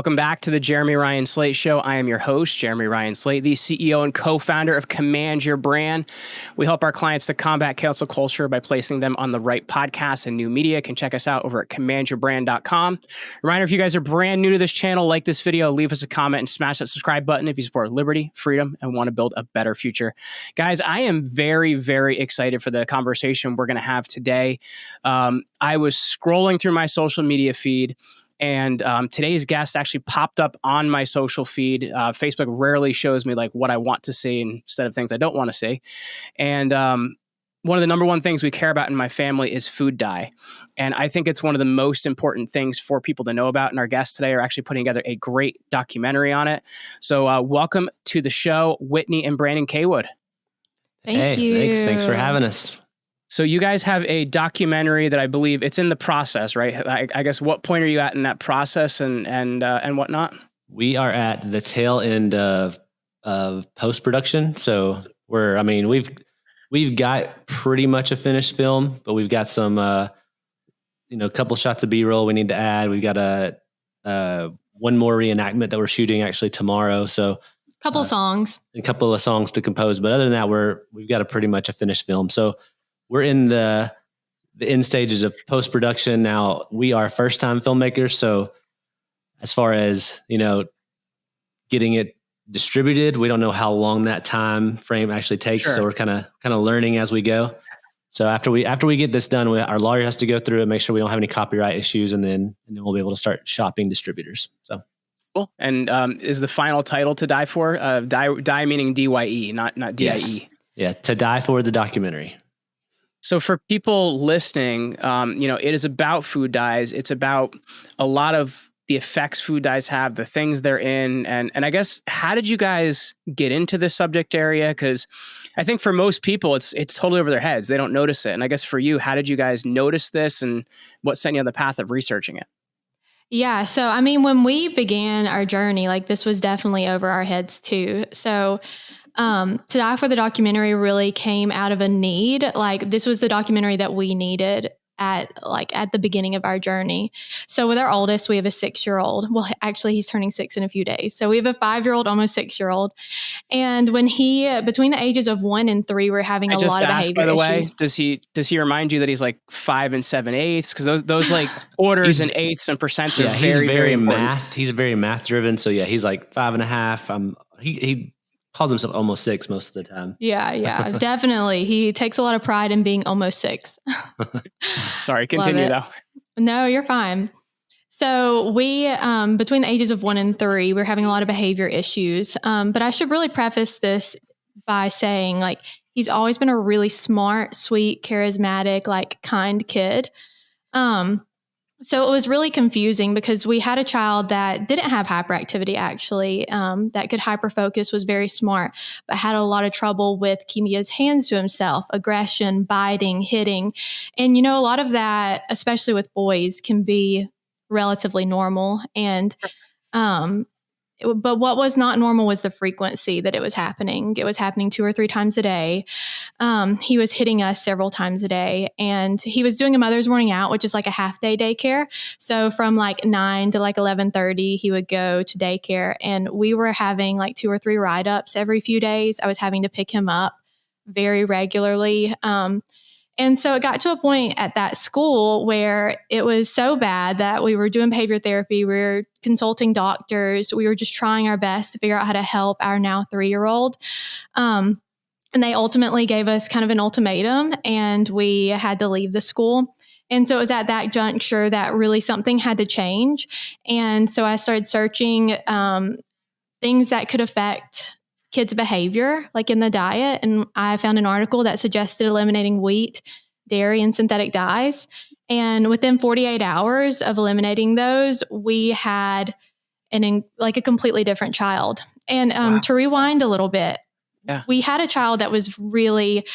Welcome back to the Jeremy Ryan Slate Show. I am your host, Jeremy Ryan Slate, the CEO and co-founder of Command Your Brand. We help our clients to combat cancel culture by placing them on the right podcasts and new media. You can check us out over at commandyourbrand.com. Reminder, if you guys are brand new to this channel, like this video, leave us a comment and smash that subscribe button if you support liberty, freedom, and want to build a better future. Guys, I am very, very excited for the conversation we're going to have today. I was scrolling through my social media feed, and today's guest actually popped up on my social feed. Facebook rarely shows me like what I want to see instead of things I don't want to see. And one of the number one things we care about in my family is food dye. And I think it's one of the most important things for people to know about. And our guests today are actually putting together a great documentary on it. So welcome to the show, Whitney and Brandon Cawood. Thank you. Thanks for having us. So you guys have a documentary that I believe it's in the process, right? I guess what point are you at in that process and whatnot? We are at the tail end of post-production. So we've got pretty much a finished film, but we've got some, a couple shots of B-roll we need to add. We've got one more reenactment that we're shooting actually tomorrow. So a couple of songs to compose. But other than that, we've got pretty much a finished film. So we're in the end stages of post-production now. We are first-time filmmakers, so as far as getting it distributed, we don't know how long that time frame actually takes. Sure. So we're kind of learning as we go. So after we get this done, our lawyer has to go through it, make sure we don't have any copyright issues, and then we'll be able to start shopping distributors. So cool. And is the final title To Die For? Die meaning DYE, not DIE. Yes. Yeah, To Die For, the documentary. So for people listening, it is about food dyes. It's about a lot of the effects food dyes have, the things they're in. And I guess, how did you guys get into this subject area? Because I think for most people, it's totally over their heads. They don't notice it. And I guess for you, how did you guys notice this and what sent you on the path of researching it? Yeah. So, when we began our journey, this was definitely over our heads too. So, To Die For, the documentary really came out of a need. This was the documentary that we needed at the beginning of our journey. So with our oldest, we have a 6-year-old. Well, actually he's turning 6 in a few days. So we have a 5-year-old, almost 6-year-old. And when between the ages of 1 and 3, we're having a lot of behavior by the issues. Way, does he remind you that he's 5 7/8? Because those quarters and eighths and percents are very, very math. He's very math driven. So yeah, he's 5.5. He calls himself almost 6 most of the time. Yeah, definitely. He takes a lot of pride in being almost 6. Sorry, continue though. No, you're fine. So we, between the ages of 1 and 3, we're having a lot of behavior issues. But I should really preface this by saying he's always been a really smart, sweet, charismatic, kind kid. So it was really confusing because we had a child that didn't have hyperactivity, actually, that could hyperfocus, was very smart, but had a lot of trouble with keeping his hands to himself, aggression, biting, hitting. And, a lot of that, especially with boys, can be relatively normal. And, but what was not normal was the frequency that it was happening. It was happening 2 or 3 times a day. He was hitting us several times a day, and he was doing a mother's morning out, which is a half-day daycare. So from 9 to 11:30, he would go to daycare, and we were having 2 or 3 ride-ups every few days. I was having to pick him up very regularly. And so it got to a point at that school where it was so bad that we were doing behavior therapy. We were consulting doctors. We were just trying our best to figure out how to help our now 3-year-old. And they ultimately gave us kind of an ultimatum, and we had to leave the school. And so it was at that juncture that really something had to change. And so I started searching things that could affect kids' behavior, in the diet. And I found an article that suggested eliminating wheat, dairy, and synthetic dyes. And within 48 hours of eliminating those, we had a completely different child. And wow. To rewind a little bit, we had a child that was really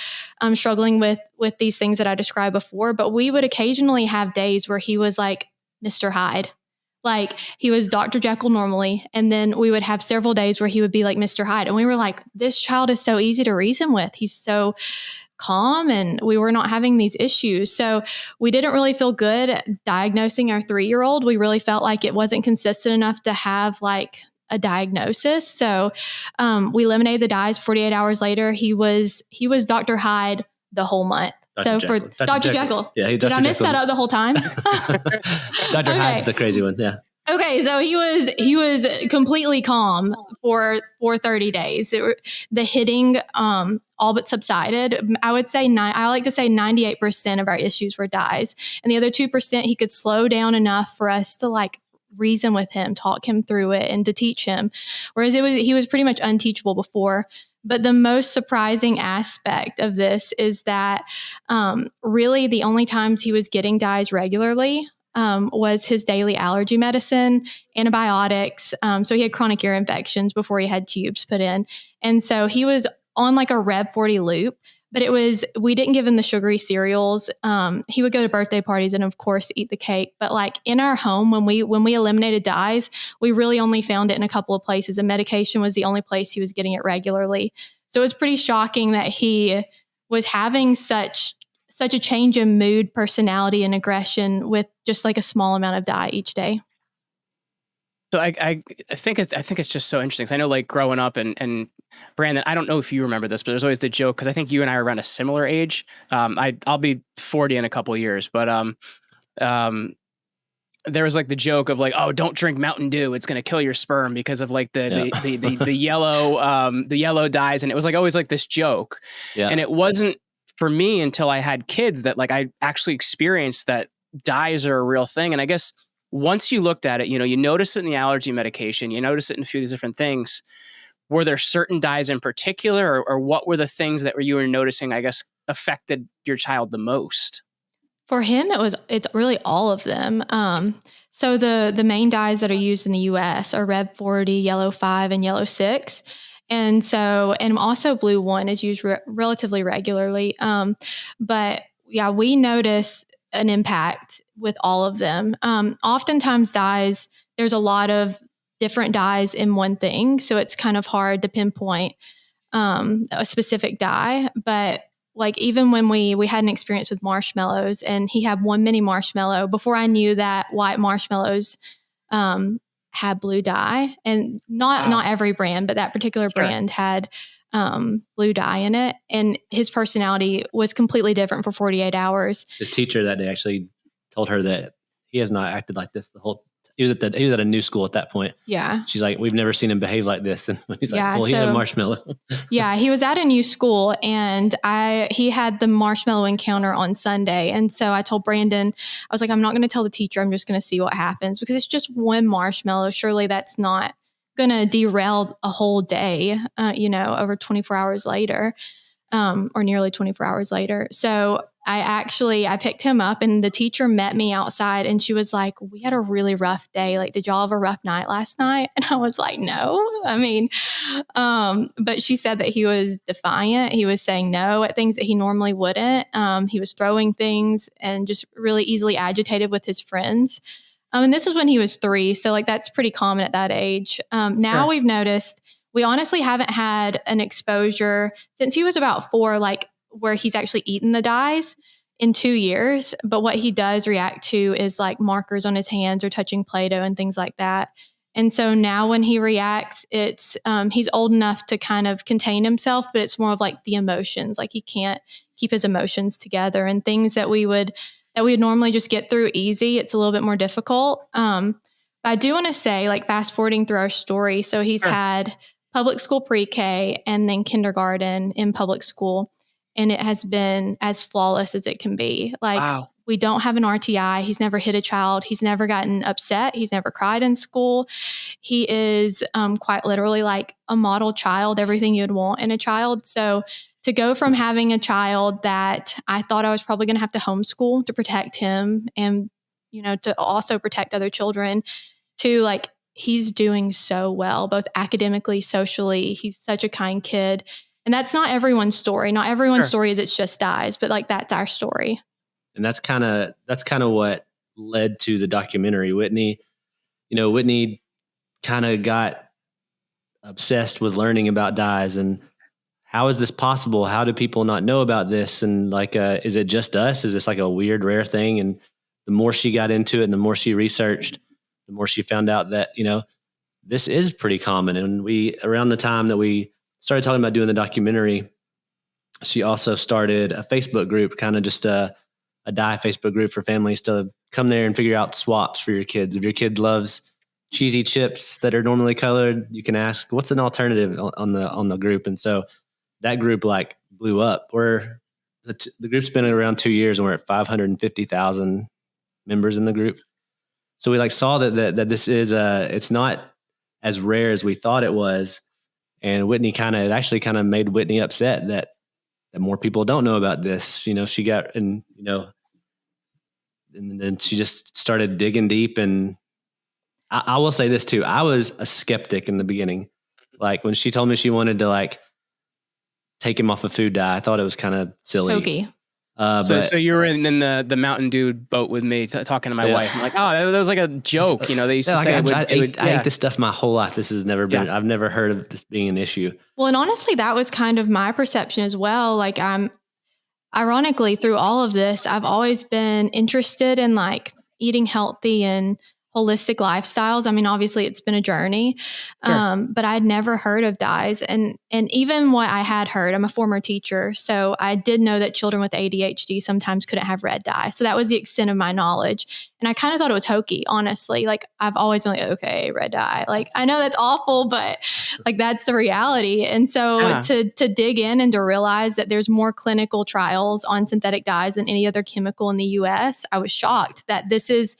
struggling with these things that I described before, but we would occasionally have days where he was like Mr. Hyde. Like he was Dr. Jekyll normally. And then we would have several days where he would be like Mr. Hyde. And we were like, this child is so easy to reason with. He's so calm and we were not having these issues. So we didn't really feel good at diagnosing our 3-year-old. We really felt like it wasn't consistent enough to have like a diagnosis. So we eliminated the dyes. 48 hours later, he was Dr. Hyde the whole month. Dr. So Jekyll. for Dr. Jekyll. Yeah, Did I miss that up the whole time? Dr. Hyde's the crazy one. Yeah. Okay, so he was completely calm for 30 days. The hitting all but subsided. I would say I like to say 98% of our issues were dyes, and the other 2% he could slow down enough for us to like reason with him, talk him through it, and to teach him. Whereas he was pretty much unteachable before. But the most surprising aspect of this is that really the only times he was getting dyes regularly was his daily allergy medicine, antibiotics. So he had chronic ear infections before he had tubes put in. And so he was on like a Rev 40 loop, but we didn't give him the sugary cereals. He would go to birthday parties and of course eat the cake. But like in our home, when we eliminated dyes, we really only found it in a couple of places, and medication was the only place he was getting it regularly. So it was pretty shocking that he was having such a change in mood, personality, and aggression with just like a small amount of dye each day. So I think it's just so interesting. 'Cause I know like growing up and Brandon, I don't know if you remember this, but there's always the joke, because I think you and I are around a similar age. I'll be 40 in a couple of years, but there was like the joke of like, oh, don't drink Mountain Dew, it's going to kill your sperm because of like the yellow dyes, and it was like always like this joke. Yeah. And it wasn't for me until I had kids that like I actually experienced that dyes are a real thing. And I guess once you looked at it, you notice it in the allergy medication, you notice it in a few of these different things. Were there certain dyes in particular, or what were the things that you were noticing, I guess, affected your child the most? For him, it's really all of them. So the main dyes that are used in the U.S. are Rev 40, Yellow 5, and Yellow 6. And also Blue 1 is used relatively regularly. But yeah, we notice an impact with all of them. Oftentimes dyes, there's a lot of different dyes in one thing. So it's kind of hard to pinpoint a specific dye. But like even when we had an experience with marshmallows, and he had one mini marshmallow, before I knew that white marshmallows had blue dye, and not every brand, but that particular brand had blue dye in it, and his personality was completely different for 48 hours. His teacher that day actually told her that he has not acted like this the whole. He was at a new school at that point. Yeah. She's like, we've never seen him behave like this. And he's like, well, he had a marshmallow. Yeah. He was at a new school, and he had the marshmallow encounter on Sunday. And so I told Brandon, I was like, I'm not going to tell the teacher. I'm just going to see what happens, because it's just one marshmallow. Surely that's not going to derail a whole day, over 24 hours later, or nearly 24 hours later. So I picked him up, and the teacher met me outside, and she was like, we had a really rough day. Like, did y'all have a rough night last night? And I was like, no, but she said that he was defiant. He was saying no at things that he normally wouldn't. He was throwing things and just really easily agitated with his friends. And this was when he was 3. So like, that's pretty common at that age. Now we've noticed, we honestly haven't had an exposure since he was about 4, like where he's actually eaten the dyes in 2 years. But what he does react to is like markers on his hands or touching Play-Doh and things like that. And so now when he reacts, it's he's old enough to kind of contain himself, but it's more of like the emotions. Like he can't keep his emotions together, and things that we would normally just get through easy, it's a little bit more difficult. But I do want to say, like, fast forwarding through our story. So he's had public school pre-K and then kindergarten in public school. And it has been as flawless as it can be. Like, we don't have an RTI. He's never hit a child. He's never gotten upset. He's never cried in school. He is quite literally like a model child, everything you'd want in a child. So to go from having a child that I thought I was probably going to have to homeschool to protect him and, to also protect other children, to like, he's doing so well, both academically, socially. He's such a kind kid. And that's not everyone's story. Not everyone's story is it's just dyes, but like, that's our story. And that's kind of what led to the documentary. Whitney, Whitney kind of got obsessed with learning about dyes and how is this possible? How do people not know about this? And like, is it just us? Is this like a weird, rare thing? And the more she got into it and the more she researched, the more she found out that, this is pretty common. And around the time that we started talking about doing the documentary, she also started a Facebook group, kind of just a dye Facebook group for families to come there and figure out swaps for your kids. If your kid loves cheesy chips that are normally colored, you can ask, what's an alternative on the group? And so that group like blew up. The group's been around 2 years and we're at 550,000 members in the group. So we like saw that this is it's not as rare as we thought it was. And it actually kind of made Whitney upset that more people don't know about this. She got, and then she just started digging deep. And I will say this too. I was a skeptic in the beginning. Like when she told me she wanted to like take him off a food dye, I thought it was kind of silly. Okay. So you were in the Mountain Dew boat with me talking to my wife. I'm like, oh, that was like a joke. They used to say I ate this stuff my whole life. This has never been, I've never heard of this being an issue. Well, and honestly, that was kind of my perception as well. Like ironically, through all of this, I've always been interested in like eating healthy and holistic lifestyles. I mean, obviously it's been a journey, but I'd never heard of dyes. And even what I had heard, I'm a former teacher. So I did know that children with ADHD sometimes couldn't have red dye. So that was the extent of my knowledge. And I kind of thought it was hokey, honestly. Like I've always been like, okay, red dye. Like I know that's awful, but like that's the reality. And so to dig in and to realize that there's more clinical trials on synthetic dyes than any other chemical in the US, I was shocked that this is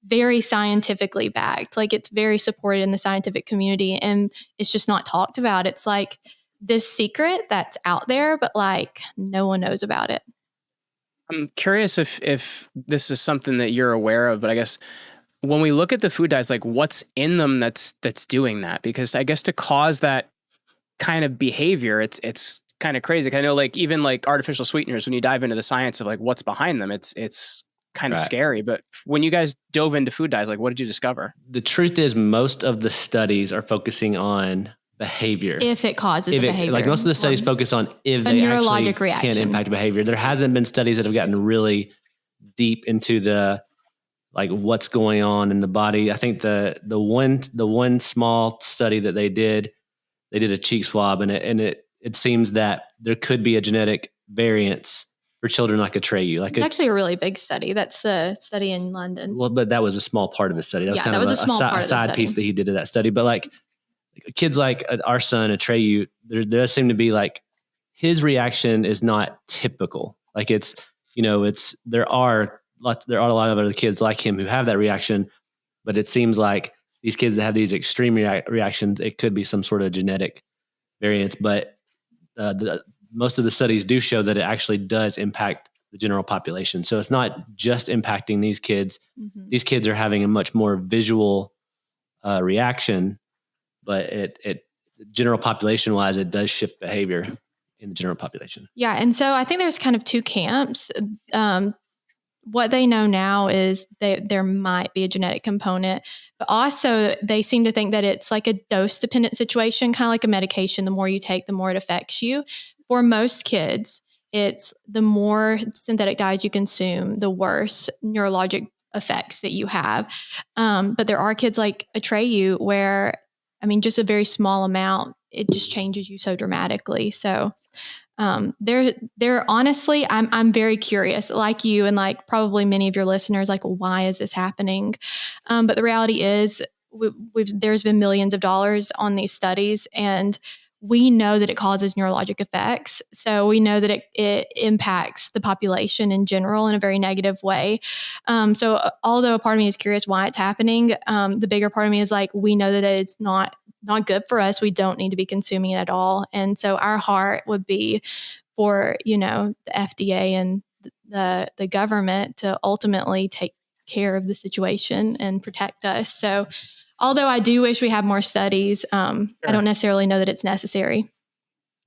very scientifically backed. Like it's very supported in the scientific community and it's just not talked about. It's like this secret that's out there, but like no one knows about it. I'm curious if this is something that you're aware of, but I guess when we look at the food dyes, like what's in them that's doing that? Because I guess to cause that kind of behavior, it's kind of crazy. I know like even like artificial sweeteners, when you dive into the science of like what's behind them, it's kind of scary. But when you guys dove into food dyes, like what did you discover? The truth is most of the studies are focusing on behavior. If it causes a behavior. Like most of the studies focus on if they actually can impact behavior. There hasn't been studies that have gotten really deep into the like what's going on in the body. I think the one small study that they did a cheek swab and it seems that there could be a genetic variance for children like Atreyu. It's actually a really big study. That's the study in London. Well, but that was a small part of the study. That was kind of a side piece that he did of that study. But like kids like our son, Atreyu, there does seem to be like his reaction is not typical. Like there are a lot of other kids like him who have that reaction, but it seems like these kids that have these extreme reactions, it could be some sort of genetic variance. But most of the studies do show that it actually does impact the general population. So it's not just impacting these kids. Mm-hmm. These kids are having a much more visual reaction, but it general population wise, it does shift behavior in the general population. Yeah. And so I think there's kind of two camps. What they know now is there might be a genetic component, but also they seem to think that it's like a dose dependent situation, kind of like a medication. The more you take, the more it affects you. For most kids, it's the more synthetic dyes you consume, the worse neurologic effects that you have. But there are kids like Atreyu where, I mean, just a very small amount, it just changes you so dramatically. So there honestly, I'm very curious, like you and like probably many of your listeners, like, why is this happening? But the reality is there's been millions of dollars on these studies and we know that it causes neurologic effects. So we know that it impacts the population in general in a very negative way. So although a part of me is curious why it's happening, the bigger part of me is like, we know that it's not good for us. We don't need to be consuming it at all. And so our heart would be for, the FDA and the government to ultimately take care of the situation and protect us. So although I do wish we had more studies, I don't necessarily know that it's necessary.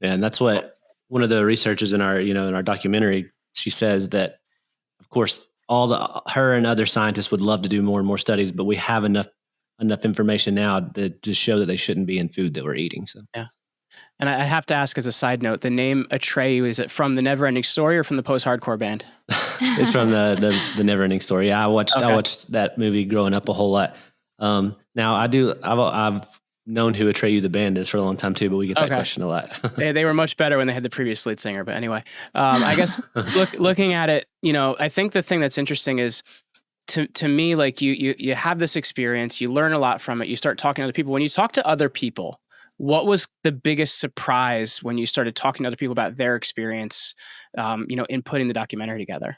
Yeah, and that's what one of the researchers in our documentary, she says that, of course, her and other scientists would love to do more and more studies, but we have enough enough information now to show that they shouldn't be in food that we're eating. So yeah. And I have to ask as a side note, the name Atreyu, is it from the Neverending Story or from the post-hardcore band? It's from the Neverending Story. Yeah, I watched that movie growing up a whole lot. Now I've known who Atreyu the band is for a long time too, but we get that question a lot. They were much better when they had the previous lead singer. But anyway, I guess looking at it, I think the thing that's interesting is to me, like you have this experience, you learn a lot from it. You start talking to other people. When you talk to other people, what was the biggest surprise when you started talking to other people about their experience, in putting the documentary together?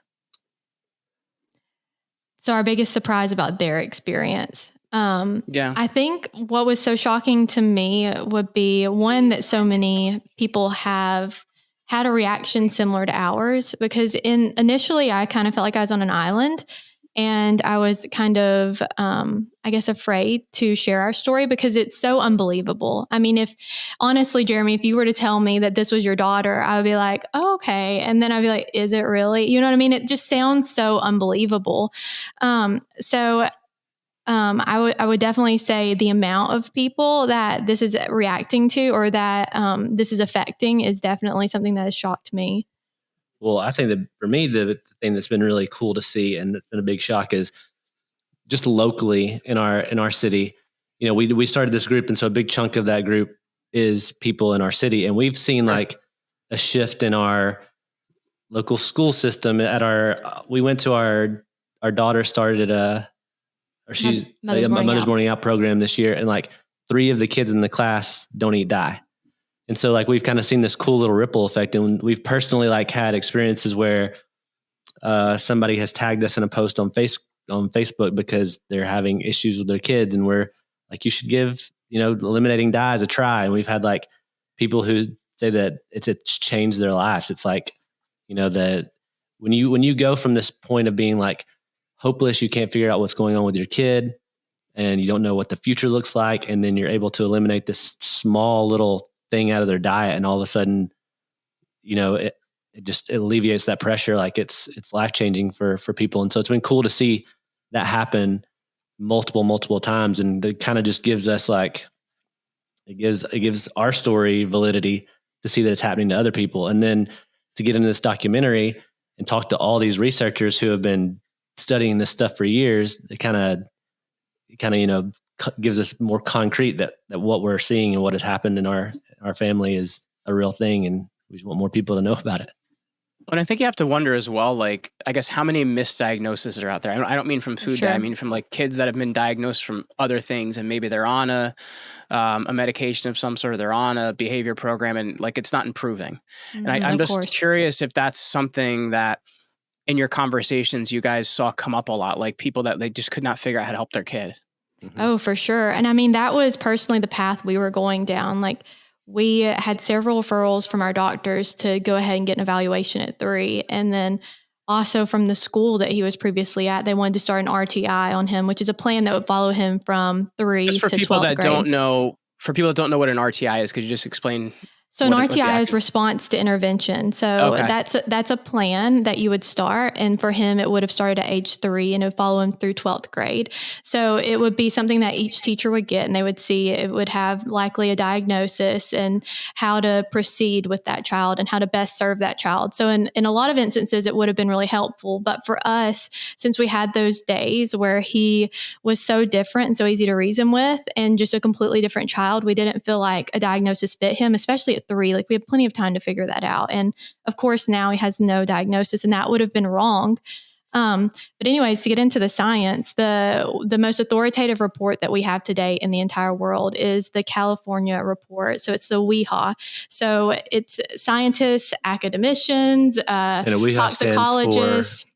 So our biggest surprise about their experience. I think what was so shocking to me would be one, that so many people have had a reaction similar to ours, because initially I kind of felt like I was on an island, and I was kind of, afraid to share our story because it's so unbelievable. I mean, honestly, Jeremy, if you were to tell me that this was your daughter, I would be like, oh, okay. And then I'd be like, is it really? You know what I mean? It just sounds so unbelievable. I would definitely say the amount of people that this is reacting to, or that this is affecting, is definitely something that has shocked me. Well, I think that for me, the thing that's been really cool to see and that's been a big shock is just locally in our city. We started this group, and so a big chunk of that group is people in our city, and we've seen like a shift in our local school system. We went to our daughter started she's a Mother's Morning Out program this year, and like 3 of the kids in the class don't eat dye. And so like we've kind of seen this cool little ripple effect, and we've personally like had experiences where somebody has tagged us in a post on Facebook because they're having issues with their kids, and we're like, you should give eliminating dyes a try. And we've had like people who say that it's changed their lives. It's like that when you go from this point of being like hopeless, you can't figure out what's going on with your kid, and you don't know what the future looks like, and then you're able to eliminate this small little thing out of their diet, and all of a sudden, it just alleviates that pressure. Like it's life-changing for people. And so it's been cool to see that happen multiple times. And it kind of just gives us like, it gives our story validity to see that it's happening to other people. And then to get into this documentary and talk to all these researchers who have been studying this stuff for years, it kind of gives us more concrete that what we're seeing and what has happened in our family is a real thing, and we just want more people to know about it. And I think you have to wonder as well, like, I guess how many misdiagnoses are out there? I don't mean from food dye. I mean from like kids that have been diagnosed from other things, and maybe they're on a medication of some sort, or they're on a behavior program, and like it's not improving. And I'm just curious if that's something that in your conversations you guys saw come up a lot, like people that they just could not figure out how to help their kid. Mm-hmm. Oh, for sure. And I mean, that was personally the path we were going down. Like, we had several referrals from our doctors to go ahead and get an evaluation at 3. And then also from the school that he was previously at, they wanted to start an RTI on him, which is a plan that would follow him from 3 to 12th grade. For people that don't know what an RTI is, could you just explain? So an RTI is response to intervention. So that's a plan that you would start. And for him, it would have started at age 3 and it would follow him through 12th grade. So it would be something that each teacher would get, and they would see it would have likely a diagnosis and how to proceed with that child and how to best serve that child. So in a lot of instances, it would have been really helpful. But for us, since we had those days where he was so different and so easy to reason with and just a completely different child, we didn't feel like a diagnosis fit him, especially at 3. Like, we had plenty of time to figure that out. And of course, now he has no diagnosis, and that would have been wrong. But anyways, to get into the science, the most authoritative report that we have today in the entire world is the California report. So it's the WEHA. So it's scientists, academicians, toxicologists.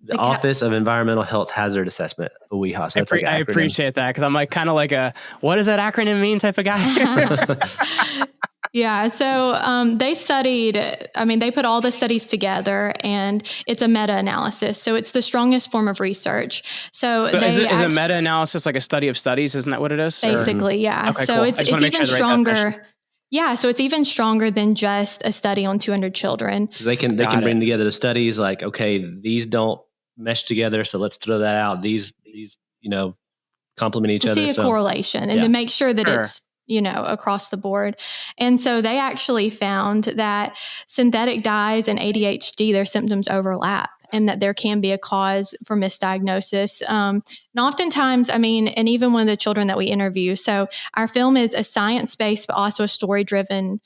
The Office of Environmental Health Hazard Assessment, WEHA. So I appreciate that, because I'm like kind of like what does that acronym mean type of guy. Yeah. So they they put all the studies together, and it's a meta-analysis. So it's the strongest form of research. So is a meta-analysis like a study of studies? Isn't that what it is? Basically, yeah. Okay, so cool. it's even stronger. Yeah, so it's even stronger than just a study on 200 children. They can bring together the studies like, okay, these don't mesh together, so let's throw that out. These complement each to other. see a correlation and to make sure that it's, across the board. And so they actually found that synthetic dyes and ADHD, their symptoms overlap, and that there can be a cause for misdiagnosis. And oftentimes, and even one of the children that we interview, so our film is a science-based, but also a story-driven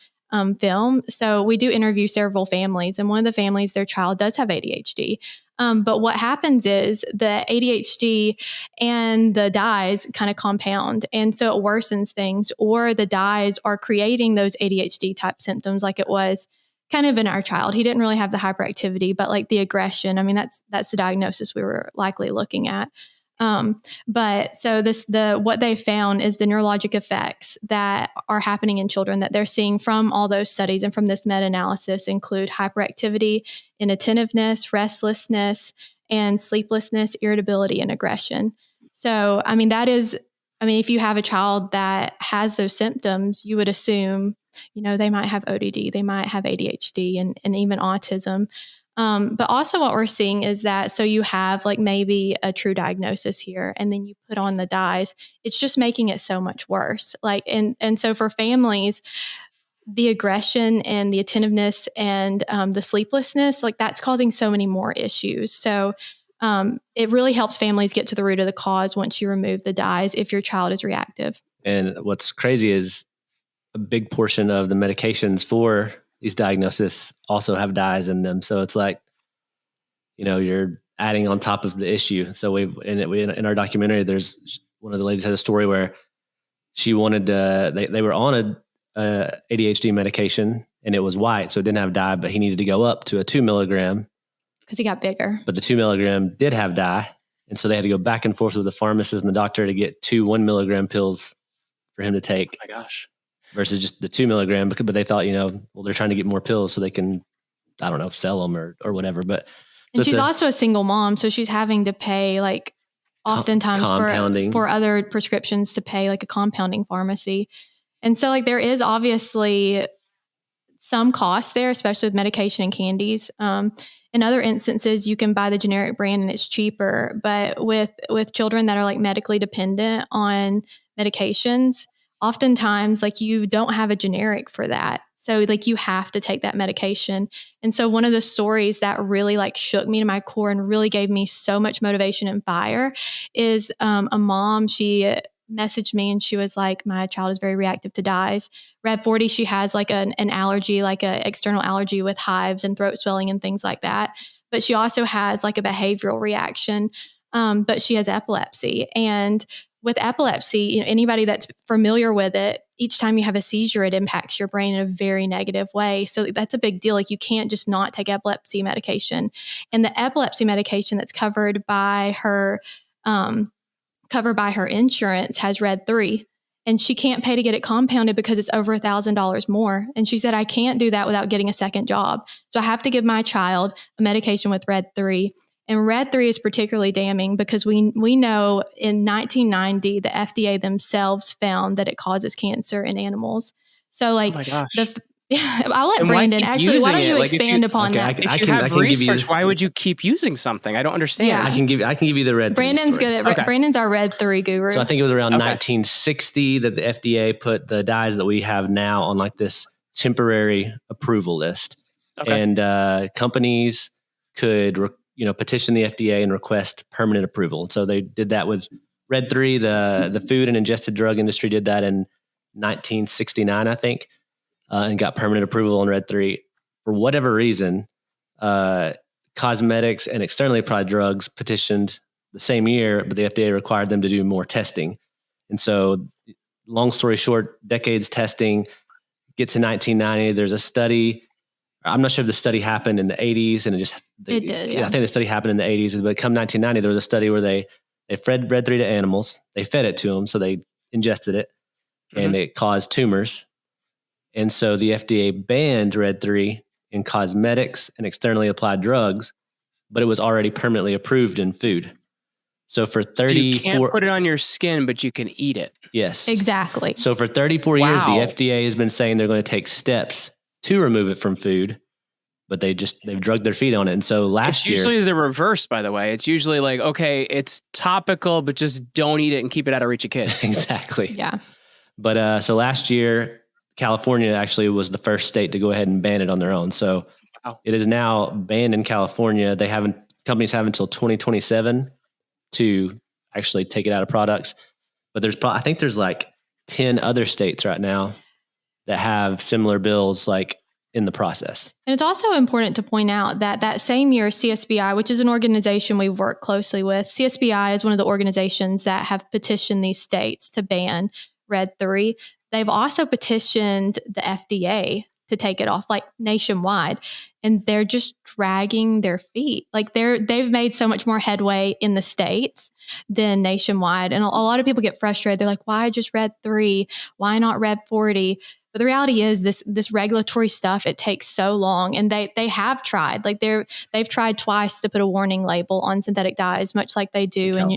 film. So we do interview several families, and one of the families, their child does have ADHD. But what happens is the ADHD and the dyes kind of compound. And so it worsens things, or the dyes are creating those ADHD type symptoms like it was kind of in our child. He didn't really have the hyperactivity, but like the aggression. That's the diagnosis we were likely looking at. But so what they found is the neurologic effects that are happening in children that they're seeing from all those studies and from this meta-analysis include hyperactivity, inattentiveness, restlessness, and sleeplessness, irritability, and aggression. So, if you have a child that has those symptoms, you would assume, they might have ODD, they might have ADHD and even autism. But also what we're seeing is that, so you have like maybe a true diagnosis here, and then you put on the dyes, it's just making it so much worse. And so for families, the aggression and the attentiveness and the sleeplessness, like that's causing so many more issues. So it really helps families get to the root of the cause once you remove the dyes if your child is reactive. And what's crazy is a big portion of the medications for these diagnoses also have dyes in them. So it's like, you're adding on top of the issue. So in our documentary, there's one of the ladies had a story where she wanted they were on a ADHD medication, and it was white, so it didn't have dye, but he needed to go up to a 2 milligram because he got bigger. But the 2 milligram did have dye, and so they had to go back and forth with the pharmacist and the doctor to get 2 1 milligram pills for him to take. Oh my gosh. Versus just the 2 milligram, but they thought, they're trying to get more pills so they can, I don't know, sell them or whatever. But and she's also a single mom, so she's having to pay like oftentimes for other prescriptions to pay like a compounding pharmacy. And so like there is obviously some cost there, especially with medication and candies. In other instances, you can buy the generic brand and it's cheaper. But with children that are like medically dependent on medications, oftentimes like you don't have a generic for that. So like you have to take that medication. And so one of the stories that really like shook me to my core and really gave me so much motivation and fire is a mom. She messaged me and she was like, my child is very reactive to dyes. Red 40, she has like an allergy, like an external allergy with hives and throat swelling and things like that. But she also has like a behavioral reaction, but she has epilepsy. And with epilepsy, anybody that's familiar with it, each time you have a seizure, it impacts your brain in a very negative way. So that's a big deal. Like you can't just not take epilepsy medication. And the epilepsy medication that's covered by her insurance has Red 3. And she can't pay to get it compounded because it's over $1,000 more. And she said, I can't do that without getting a second job. So I have to give my child a medication with Red 3. And Red 3 is particularly damning because we know in 1990, the FDA themselves found that it causes cancer in animals. So like, oh my gosh. I'll let Brandon, actually, why don't you expand upon that? If you have research, why would you keep using something? I don't understand. Yeah. I can give you the Red 3 Brandon's story. good at Brandon's our Red 3 guru. So I think it was around 1960 that the FDA put the dyes that we have now on like this temporary approval list. And companies could petition the FDA and request permanent approval. And so they did that with Red 3. The food and ingested drug industry did that in 1969, I think. And got permanent approval on Red 3. For whatever reason, cosmetics and externally applied drugs petitioned the same year, but the FDA required them to do more testing. And so, long story short, decades testing, get to 1990, there's a study. I'm not sure if the study happened in the 80s, and it did. Yeah. I think the study happened in the 80s, but come 1990, there was a study where they fed Red 3 to animals. They fed it to them, so they ingested it, and it caused tumors. And so the FDA banned Red 3 in cosmetics and externally applied drugs, but it was already permanently approved in food. So for 34... So you can't put it on your skin, but you can eat it. Yes. Exactly. So for 34 years, the FDA has been saying they're going to take steps to remove it from food, but they've drugged their feet on it. And so last year, it's usually the reverse, by the way. It's usually like, okay, it's topical, but just don't eat it and keep it out of reach of kids. Exactly. Yeah. But so last year, California actually was the first state to go ahead and ban it on their own. So it is now banned in California. Companies have until 2027 to actually take it out of products. But I think there's like 10 other states right now that have similar bills like in the process. And it's also important to point out that same year, CSBI, which is an organization we work closely with, CSBI is one of the organizations that have petitioned these states to ban Red 3. They've also petitioned the FDA to take it off, like nationwide, and they're just dragging their feet. Like they've made so much more headway in the states than nationwide. And a lot of people get frustrated. They're like, why just Red 3? Why not Red 40? But the reality is this regulatory stuff, it takes so long, and they have tried. Like they've tried twice to put a warning label on synthetic dyes, much like they do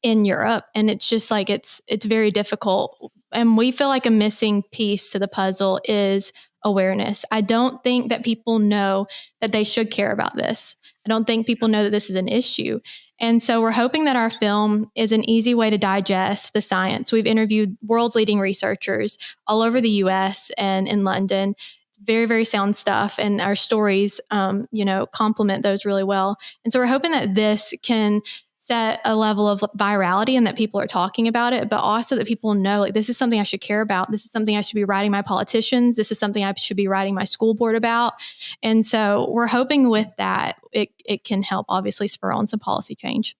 in Europe. And it's just like, it's very difficult. And we feel like a missing piece to the puzzle is awareness. I don't think that people know that they should care about this. I don't think people know that this is an issue. And so we're hoping that our film is an easy way to digest the science. We've interviewed world's leading researchers all over the US and in London. Very, very sound stuff. And our stories, complement those really well. And so we're hoping that this can set a level of virality and that people are talking about it, but also that people know, like, this is something I should care about. This is something I should be writing my politicians. This is something I should be writing my school board about. And so we're hoping with that, it can help obviously spur on some policy change.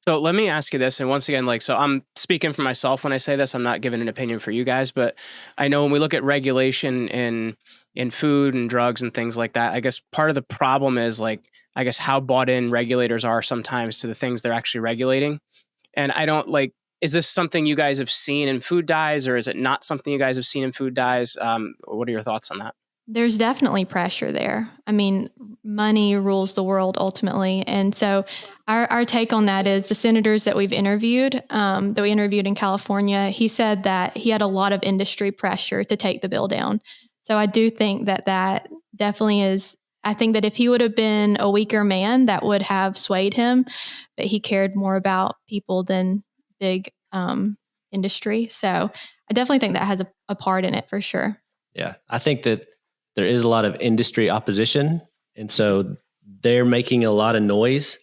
So let me ask you this. And once again, so I'm speaking for myself when I say this, I'm not giving an opinion for you guys, but I know when we look at regulation in food and drugs and things like that, I guess part of the problem is how bought in regulators are sometimes to the things they're actually regulating. And I don't is this something you guys have seen in food dyes, or is it not something you guys have seen in food dyes? What are your thoughts on that? There's definitely pressure there. I mean, money rules the world ultimately. And so our take on that is the senators that we've interviewed, that we interviewed in California, he said that he had a lot of industry pressure to take the bill down. So I do think that definitely is. I think that if he would have been a weaker man, that would have swayed him, but he cared more about people than big industry. So I definitely think that has a part in it for sure. Yeah, I think that there is a lot of industry opposition. And so they're making a lot of noise.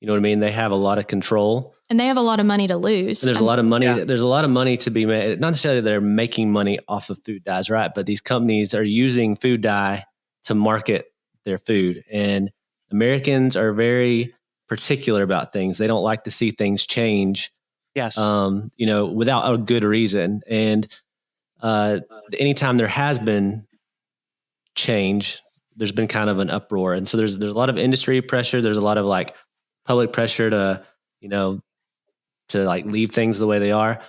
You know what I mean? They have a lot of control. And they have a lot of money to lose. And there's a lot of money. Yeah. There's a lot of money to be made. Not necessarily that they're making money off of food dyes, right? But these companies are using food dye to market their food. And Americans are very particular about things. They don't like to see things change. Yes. Without a good reason. And anytime there has been change, there's been kind of an uproar. And so there's a lot of industry pressure. There's a lot of public pressure to leave things the way they are.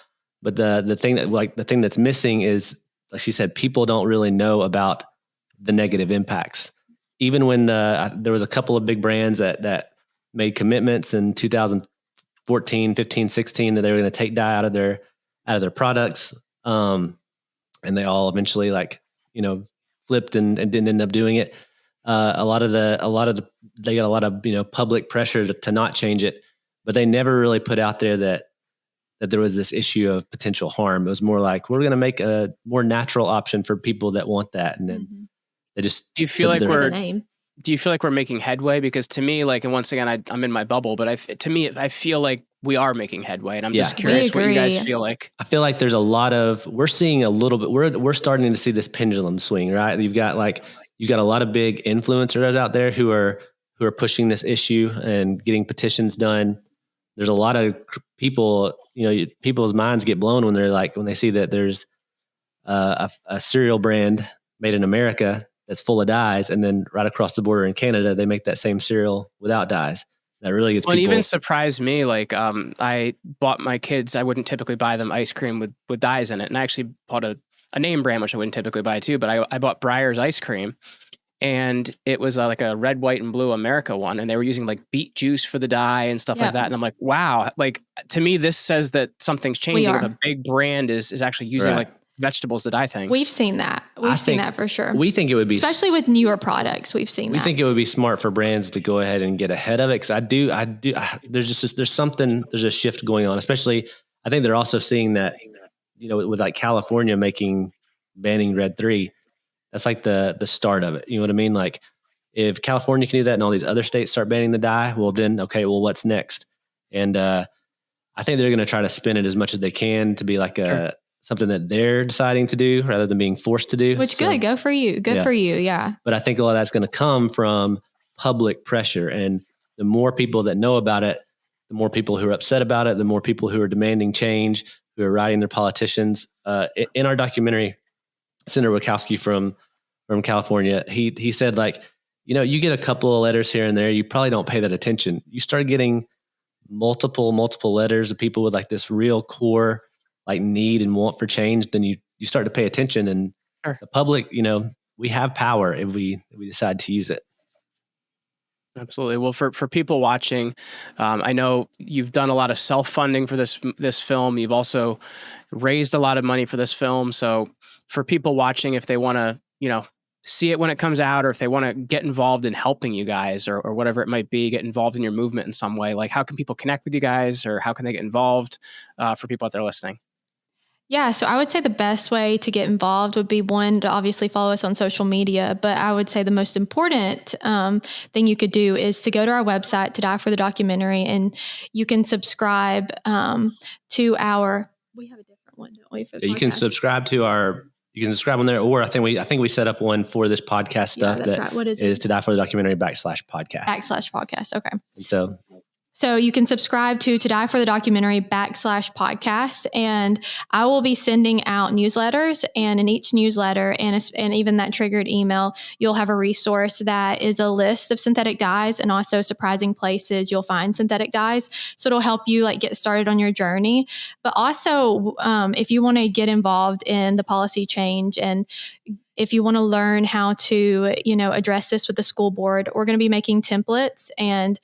But the thing that's missing is, like she said, people don't really know about the negative impacts. Even when there was a couple of big brands that made commitments in 2014, 15, 16 that they were going to take dye out of their products. And they all eventually flipped and didn't end up doing it. They got a lot of public pressure to not change it, but they never really put out there that there was this issue of potential harm. It was more like, we're going to make a more natural option for people that want that. And then they just, do you feel like we're making headway? Because to me, and once again, I'm in my bubble, but I feel like we are making headway, and I'm just curious what you guys feel like. I feel like there's we're seeing a little bit, we're starting to see this pendulum swing, right? You've got a lot of big influencers out there who are pushing this issue and getting petitions done. There's a lot of people, people's minds get blown when when they see that there's a cereal brand made in America that's full of dyes, and then right across the border in Canada, they make that same cereal without dyes. That really gets people. It even surprised me. I bought my kids, I wouldn't typically buy them ice cream with dyes in it. And I actually bought a name brand, which I wouldn't typically buy too, but I bought Breyer's ice cream, and it was a red, white, and blue America one. And they were using beet juice for the dye and stuff like that. And I'm like, wow, to me, this says that something's changing. If a big brand is actually using vegetables to die things. We've seen that. We've seen that for sure. We think it would be, especially with newer products. We've seen that. We think it would be smart for brands to go ahead and get ahead of it. Cause there's a shift going on, especially, I think they're also seeing that, with like California banning Red 3, that's like the start of it. You know what I mean? Like if California can do that and all these other states start banning the dye, well then, okay, well what's next? And, I think they're going to try to spin it as much as they can to be like something that they're deciding to do rather than being forced to do. Which good. Go for you. Good for you. Yeah. But I think a lot of that's going to come from public pressure. And the more people that know about it, the more people who are upset about it, the more people who are demanding change, who are writing their politicians. In our documentary, Senator Wachowski from California, he said like, you get a couple of letters here and there, you probably don't pay that attention. You start getting multiple letters of people with like this real core like need and want for change, then you start to pay attention, and the public, we have power if we decide to use it. Absolutely. Well, for people watching, I know you've done a lot of self-funding for this film. You've also raised a lot of money for this film. So for people watching, if they want to, see it when it comes out, or if they want to get involved in helping you guys or whatever it might be, get involved in your movement in some way, like how can people connect with you guys, or how can they get involved for people out there listening? Yeah, so I would say the best way to get involved would be, one, to obviously follow us on social media. But I would say the most important thing you could do is to go to our website, To Die for the Documentary, and you can subscribe to our. We have a different one, don't we? For the you can subscribe to our. You can subscribe on there, or I think we set up one for this podcast stuff. That's right. What is it? Is To Die for the Documentary /podcast. /podcast. Okay. And so you can subscribe to Die for the Documentary /podcast, and I will be sending out newsletters, and in each newsletter and even that triggered email, you'll have a resource that is a list of synthetic dyes and also surprising places you'll find synthetic dyes. So it'll help you like get started on your journey. But also, if you want to get involved in the policy change, and if you want to learn how to, address this with the school board, we're going to be making templates and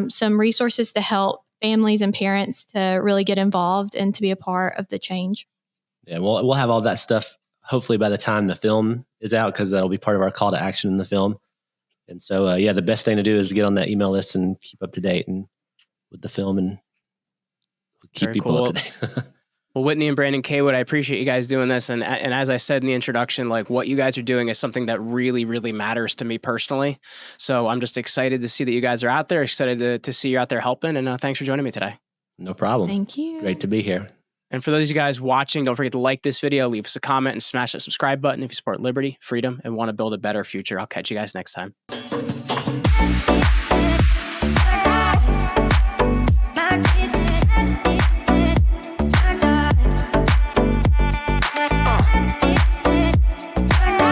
some resources to help families and parents to really get involved and to be a part of the change. Yeah, we'll have all that stuff hopefully by the time the film is out, because that'll be part of our call to action in the film. And so, the best thing to do is to get on that email list and keep up to date and with the film and keep Very people cool. up to date. Well, Whitney and Brandon Cawood, I appreciate you guys doing this. And as I said in the introduction, like what you guys are doing is something that really, really matters to me personally. So I'm just excited to see that you guys are out there, excited to see you out there helping. And thanks for joining me today. No problem. Thank you. Great to be here. And for those of you guys watching, don't forget to like this video, leave us a comment, and smash that subscribe button if you support liberty, freedom, and want to build a better future. I'll catch you guys next time.